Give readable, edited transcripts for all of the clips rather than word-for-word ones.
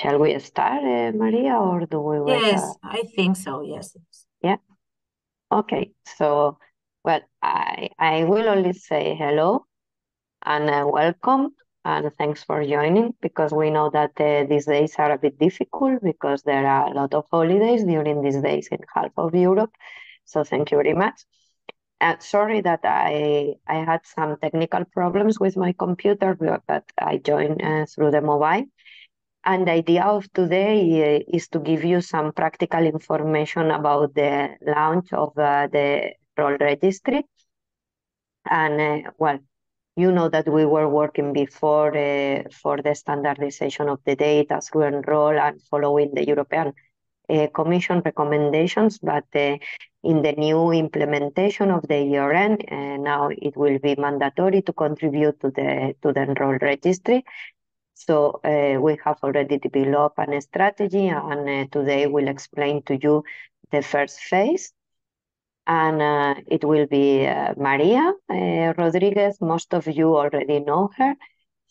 Shall we start, Maria, or do we wait? Yes, I think so, yes. Yeah. Okay. So, well, I will only say hello and welcome and thanks for joining, because we know that these days are a bit difficult because there are a lot of holidays during these days in half of Europe. So thank you very much. Sorry that I had some technical problems with my computer, but I joined through the mobile. And the idea of today is to give you some practical information about the launch of the role registry. And well, you know that we were working before for the standardization of the data through Enroll and following the European Commission recommendations, but in the new implementation of the ERN, now it will be mandatory to contribute to the Enroll registry. So we have already developed a strategy, and today we'll explain to you the first phase. And it will be Maria Rodriguez. Most of you already know her.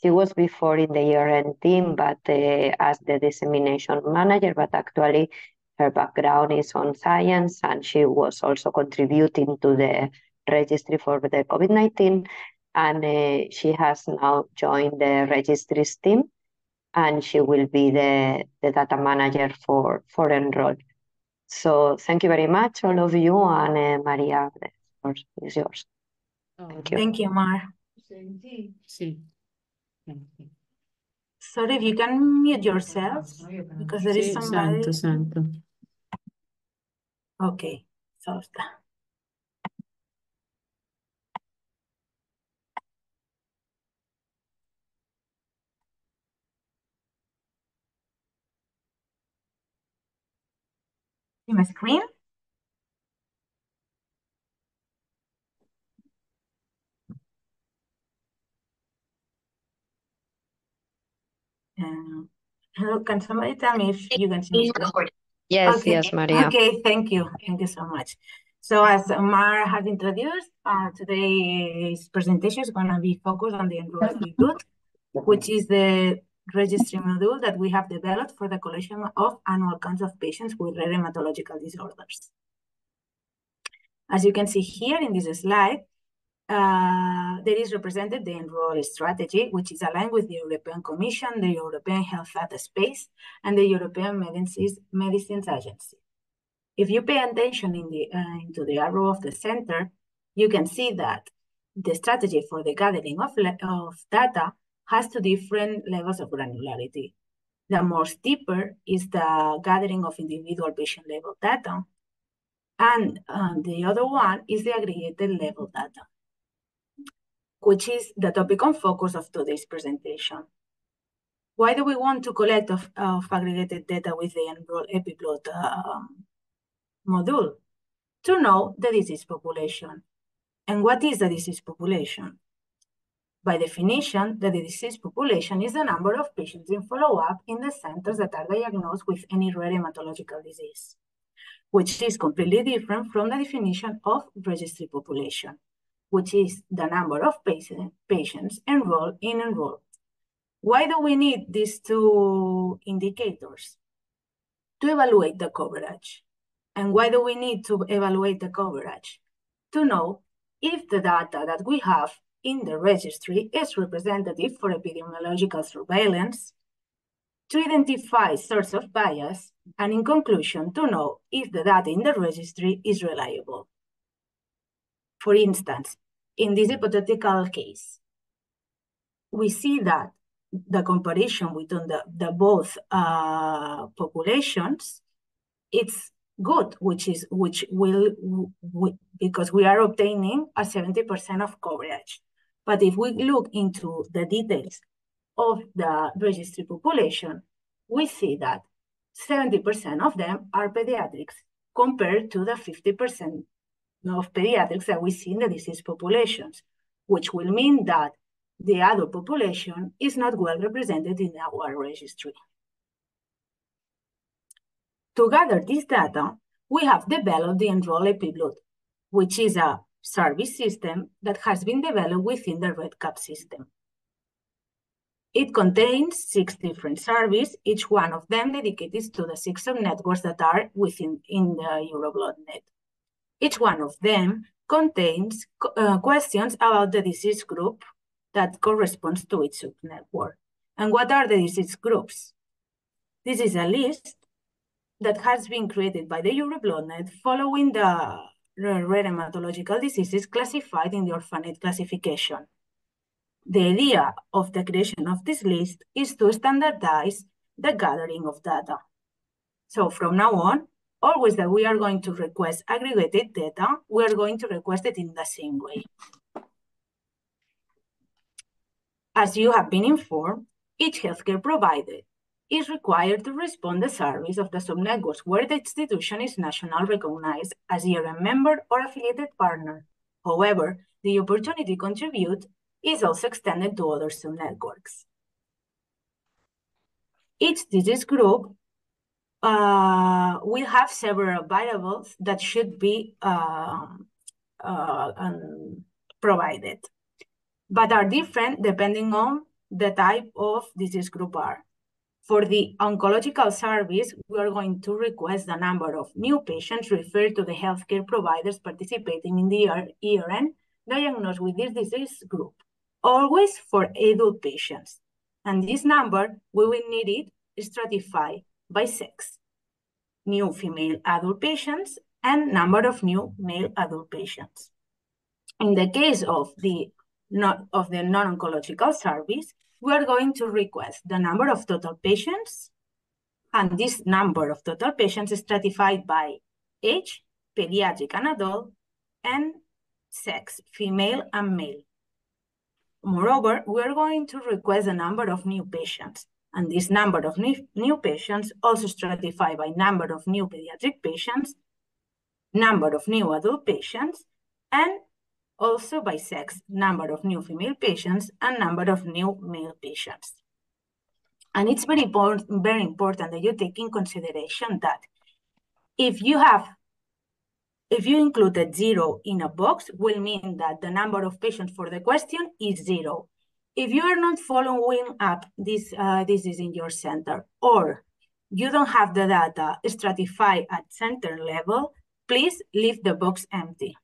She was before in the ERN team, but as the dissemination manager, but actually her background is on science, and she was also contributing to the registry for the COVID-19. And she has now joined the registries team, and she will be the data manager for Enroll. So thank you very much, all of you, and Maria, the floor is yours. Thank you. Thank you, Mar. Sí. Sorry, if you can mute yourselves, because there is somebody. Santo. Okay, so está. In my screen? Hello, can somebody tell me if you can see me? Yes, Okay. yes, Maria. Okay, thank you. Thank you so much. So as Mar has introduced, today's presentation is going to be focused on the Enroll Epi-Blood, which is the registry module that we have developed for the collection of annual counts of patients with rare hematological disorders. As you can see here in this slide, there is represented the Enroll strategy, which is aligned with the European Commission, the European Health Data Space, and the European Medicines Agency. If you pay attention into the arrow of the center, you can see that the strategy for the gathering of data has two different levels of granularity. The more steeper is the gathering of individual patient level data, and the other one is the aggregated level data, which is the topic and focus of today's presentation. Why do we want to collect of aggregated data with the Enroll Epi-Blood module? To know the disease population. And what is the disease population? By definition, the disease population is the number of patients in follow-up in the centers that are diagnosed with any rare hematological disease, which is completely different from the definition of registry population, which is the number of patients enrolled in Enroll. Why do we need these two indicators? To evaluate the coverage. And why do we need to evaluate the coverage? To know if the data that we have in the registry is representative for epidemiological surveillance, to identify source of bias, and in conclusion, to know if the data in the registry is reliable. For instance, in this hypothetical case, we see that the comparison between the both populations, it's good, because we are obtaining a 70% of coverage. But if we look into the details of the registry population, we see that 70% of them are pediatrics compared to the 50% of pediatrics that we see in the disease populations, which will mean that the adult population is not well represented in our registry. To gather this data, we have developed the Enroll Epi-Blood, which is a service system that has been developed within the REDCap system. It contains 6 different surveys, each one of them dedicated to the 6 subnetworks that are within the EuroBloodNet. Each one of them contains questions about the disease group that corresponds to each subnetwork. And what are the disease groups? This is a list that has been created by the EuroBloodNet following the rare hematological diseases classified in the Orphanet classification. The idea of the creation of this list is to standardize the gathering of data. So from now on, always that we are going to request aggregated data, we are going to request it in the same way. As you have been informed, each healthcare provider is required to respond the surveys of the subnetworks where the institution is national recognized as ERM member or affiliated partner. However, the opportunity to contribute is also extended to other subnetworks. Each disease group will have several variables that should be provided, but are different depending on the type of disease group are. For the oncological service, we are going to request the number of new patients referred to the healthcare providers participating in the ERN diagnosed with this disease group, always for adult patients. And this number, we will need it stratified by sex, new female adult patients and number of new male adult patients. In the case of the non-oncological service, we are going to request the number of total patients, and this number of total patients is stratified by age, pediatric and adult, and sex, female and male. Moreover, we are going to request the number of new patients, and this number of new patients also stratified by number of new pediatric patients, number of new adult patients, and also by sex, number of new female patients and number of new male patients. And it's very important that you take in consideration that if you included 0 in a box, will mean that the number of patients for the question is 0. If you are not following up this is in your center, or you don't have the data stratified at center level, please leave the box empty.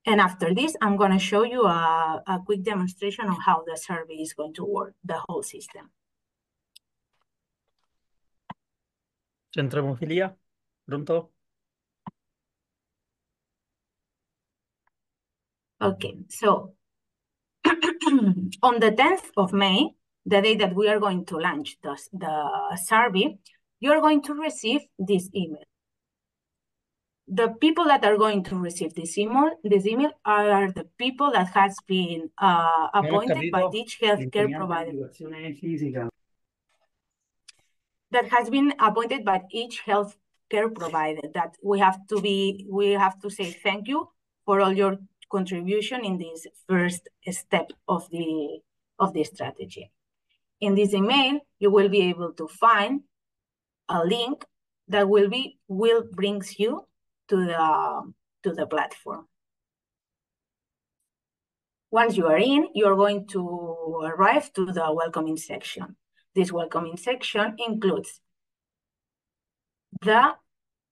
And after this, I'm going to show you a quick demonstration on how the survey is going to work, the whole system. Centro hemofilia, pronto. Okay, so on the 10th of May, the day that we are going to launch the survey, you're going to receive this email. The people that are going to receive this email are the people that has been appointed by each healthcare provider. That has been appointed by each healthcare provider. That we have to say thank you for all your contribution in this first step of the strategy. In this email, you will be able to find a link that will brings you to the platform. Once you are in, you're going to arrive to the welcoming section. This welcoming section includes the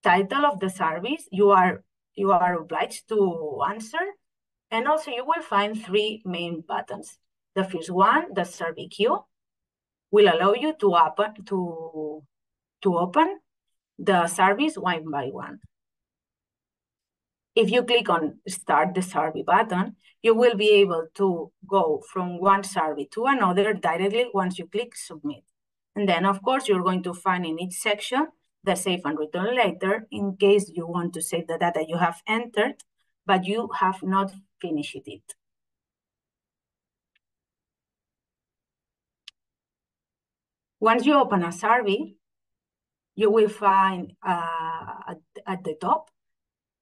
title of the service you are obliged to answer, and also you will find 3 main buttons. The first one, the survey queue, will allow you to open the service one by one. If you click on Start the Survey button, you will be able to go from one survey to another directly once you click Submit. And then, of course, you're going to find in each section the Save and Return Later in case you want to save the data you have entered, but you have not finished it. Once you open a survey, you will find at the top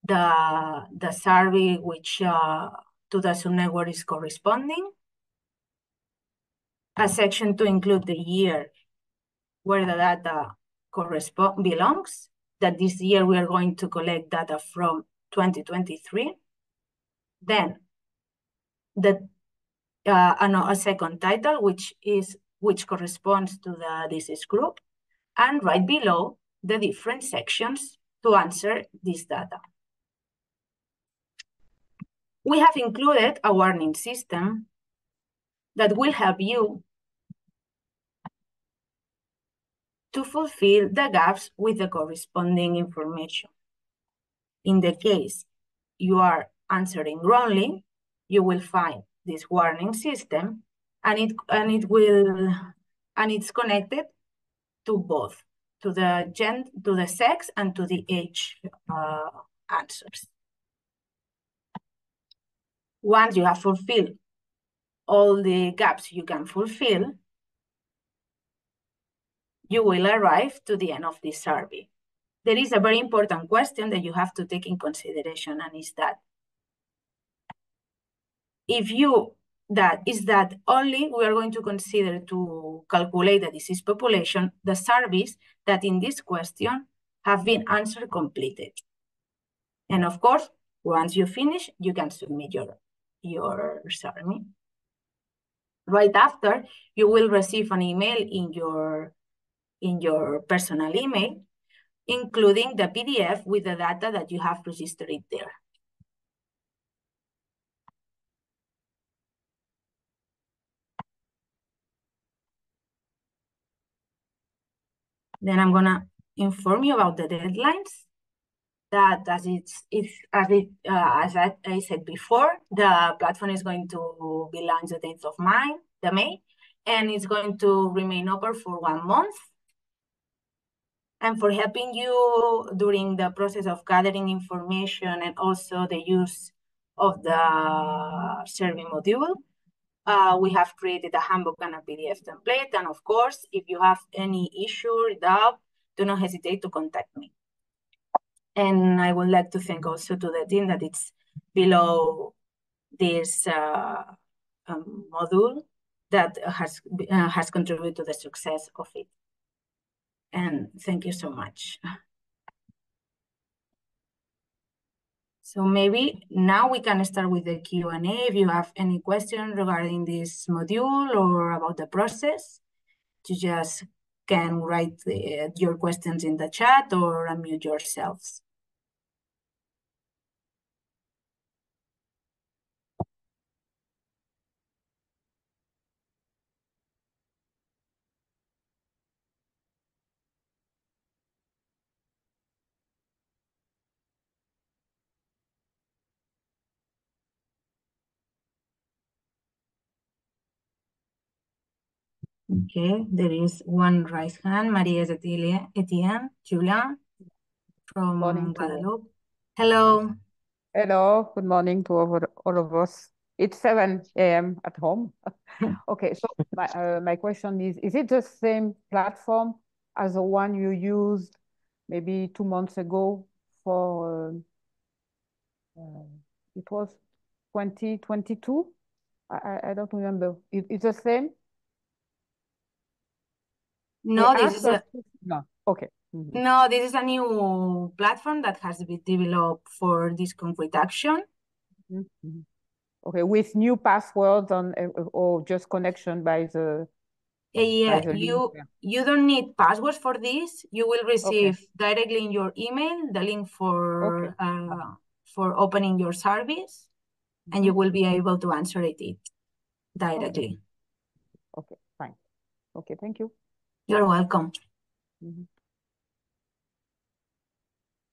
the survey which to the subnetwork is corresponding, a section to include the year where the data belongs, that this year we are going to collect data from 2023. Then the a second title, which corresponds to the disease group, and right below the different sections to answer this data. We have included a warning system that will help you to fulfill the gaps with the corresponding information. In the case you are answering wrongly, you will find this warning system, and it's connected to both, to the sex and to the age answers. Once you have fulfilled all the gaps you can fulfill, you will arrive to the end of this survey. There is a very important question that you have to take in consideration, and is that only we are going to consider to calculate the disease population the surveys that in this question have been answered completed. And of course, once you finish, you can submit your survey. Right after, you will receive an email in your personal email, including the PDF with the data that you have registered there. Then I'm gonna inform you about the deadlines. That as I said before, the platform is going to be launched the 10th of May, and it's going to remain open for 1 month. And for helping you during the process of gathering information and also the use of the survey module, we have created a handbook and a PDF template. And of course, if you have any issue or doubt, do not hesitate to contact me. And I would like to thank also to the team that it's below this module that has contributed to the success of it. And thank you so much. So maybe now we can start with the Q&A. If you have any questions regarding this module or about the process, you just can write your questions in the chat or unmute yourselves. Okay, there is one raised hand, Maria Etienne, Julian from Guadeloupe. Hello. Hello, good morning to all of us. It's 7 a.m. at home. Okay, so my question is it the same platform as the one you used maybe 2 months ago for, it was 2022? I don't remember. It's the same? No, this is No, okay. Mm-hmm. No, this is a new platform that has been developed for this concrete action. Mm-hmm. Okay, with new passwords on or just connection by the Yeah, by the link. you don't need passwords for this. You will receive directly in your email the link for opening your service, and you will be able to answer it directly. Okay, fine. Okay, thank you. You're welcome.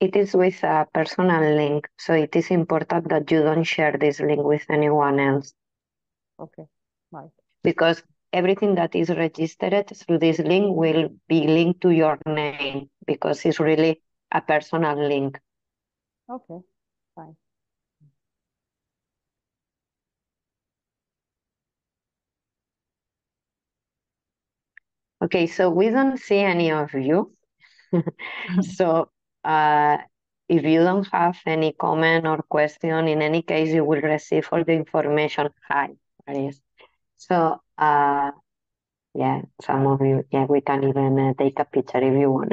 It is with a personal link, so it is important that you don't share this link with anyone else. Okay, right. Because everything that is registered through this link will be linked to your name, because it's really a personal link. Okay, fine. Okay, so we don't see any of you. So if you don't have any comment or question, in any case, you will receive all the information. Hi, Aries. So yeah, some of you, yeah, we can even take a picture if you want.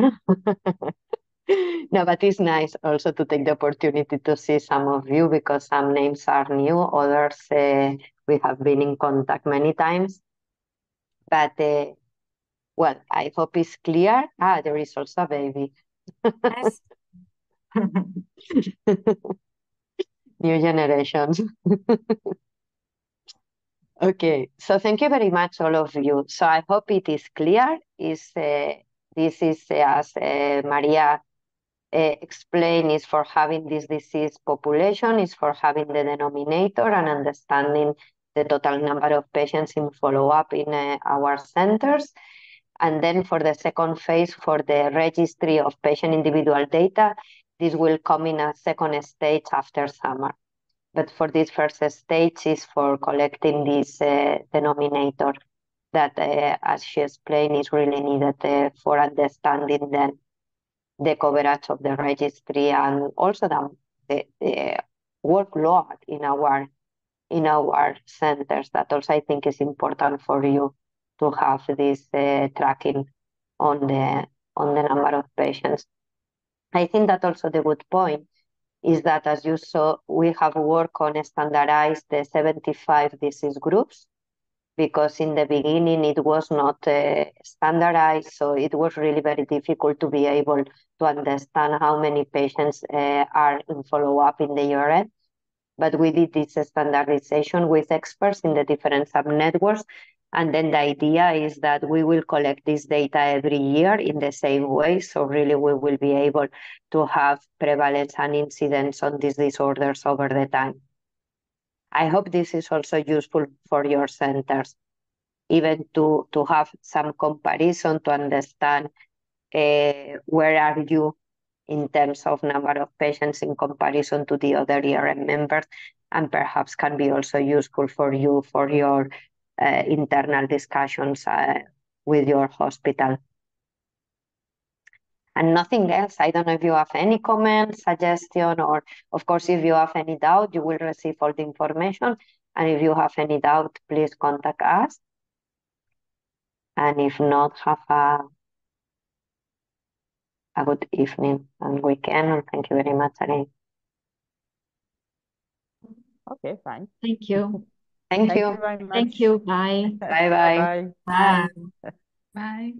No, but it's nice also to take the opportunity to see some of you because some names are new, others we have been in contact many times. But well, I hope it's clear. There is also a baby. Yes. New generations. Okay, so thank you very much, all of you. So I hope it is clear. This is, as Maria explained, is for having this disease population, is for having the denominator and understanding the total number of patients in follow-up in our centers. And then for the second phase, for the registry of patient individual data, this will come in a second stage after summer. But for this first stage is for collecting this denominator that, as she explained, is really needed for understanding the coverage of the registry and also the workload in our centers. That also I think is important for you to have this tracking on the number of patients. I think that also the good point is that, as you saw, we have worked on standardized the 75 disease groups, because in the beginning it was not standardized, so it was really very difficult to be able to understand how many patients are in follow-up in the year. But we did this standardization with experts in the different sub-networks, and then the idea is that we will collect this data every year in the same way, so really we will be able to have prevalence and incidence on these disorders over the time. I hope this is also useful for your centers, even to have some comparison to understand where are you in terms of number of patients in comparison to the other ERM members, and perhaps can be also useful for you for your internal discussions with your hospital. And nothing else. I don't know if you have any comment, suggestion, or of course, if you have any doubt, you will receive all the information. And if you have any doubt, please contact us. And if not, have a good evening and weekend. And thank you very much again. Okay, fine. Thank you. Thank Thank you. you very much. Thank you. Bye. Bye-bye. Bye. Bye. Bye.